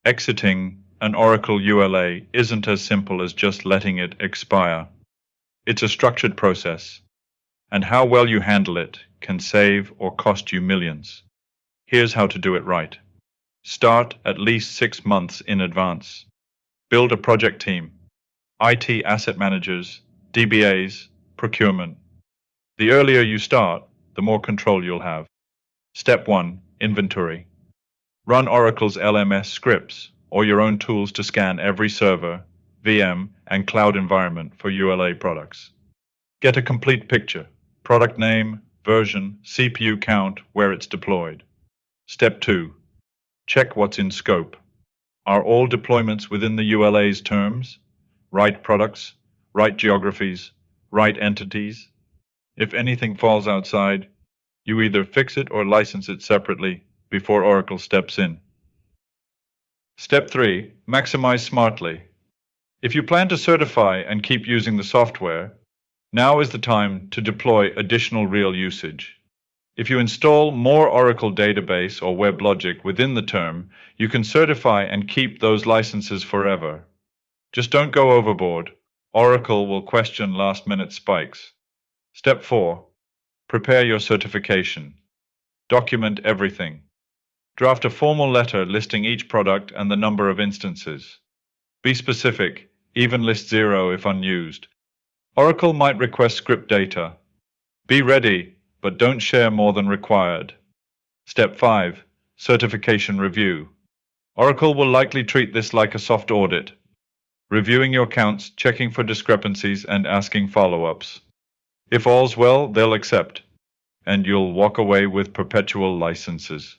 Exiting an Oracle ULA isn't as simple as just letting it expire. It's a structured process, and how well you handle it can save or cost you millions. Here's how to do it right. Start at least 6 months in advance. Build a project team, IT asset managers, DBAs, procurement. The earlier you start, the more control you'll have. Step 1. Inventory. Run Oracle's LMS scripts or your own tools to scan every server, VM, and cloud environment for ULA products. Get a complete picture: product name, version, CPU count, where it's deployed. Step 2. Check what's in scope. Are all deployments within the ULA's terms? Right products, right geographies, right entities? If anything falls outside, you either fix it or license it separately before Oracle steps in. Step 3. Maximize smartly. If you plan to certify and keep using the software, now is the time to deploy additional real usage. If you install more Oracle database or WebLogic within the term, you can certify and keep those licenses forever. Just don't go overboard. Oracle will question last-minute spikes. Step 4. Prepare your certification. Document everything. Draft a formal letter listing each product and the number of instances. Be specific, even list 0 if unused. Oracle might request script data. Be ready, but don't share more than required. Step 5. Certification review. Oracle will likely treat this like a soft audit, reviewing your counts, checking for discrepancies, and asking follow-ups. If all's well, they'll accept, and you'll walk away with perpetual licenses.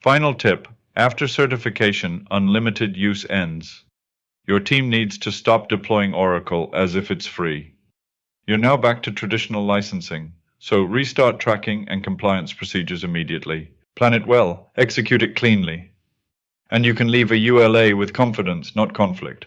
Final tip: after certification, unlimited use ends. Your team needs to stop deploying Oracle as if it's free. You're now back to traditional licensing, so restart tracking and compliance procedures immediately. Plan it well, execute it cleanly, and you can leave a ULA with confidence, not conflict.